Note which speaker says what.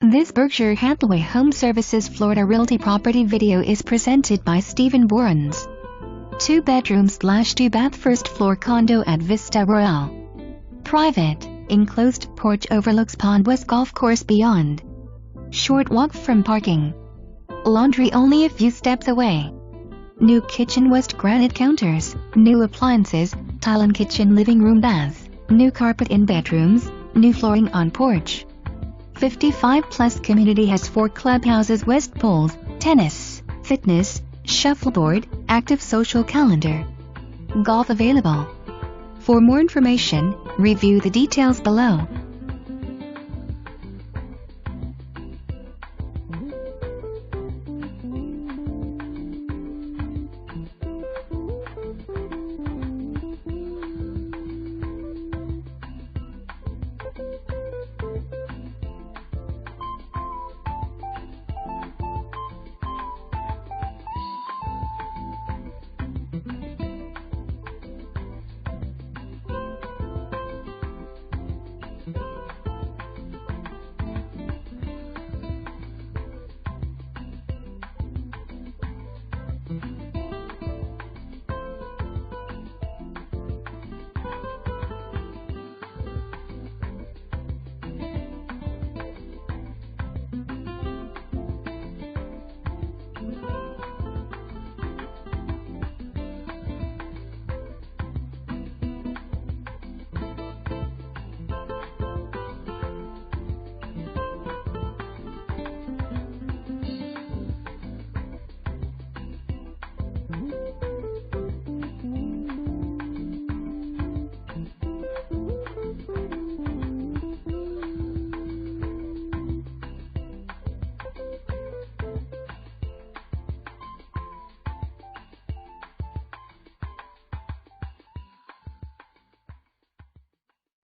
Speaker 1: This Berkshire Hathaway HomeServices Florida Realty property video is presented by Steven Borenz. 2 bedroom/2 bath first floor condo at Vista Royale. Private, enclosed porch overlooks Pond West Golf Course beyond. Short walk from parking. Laundry only a few steps away. New kitchen West granite counters, new appliances, tile in kitchen living room bath, new carpet in bedrooms, new flooring on porch. 55+ community has 4 clubhouses, West pools, tennis, fitness, shuffleboard, active social calendar. Golf available. For more information, review the details below.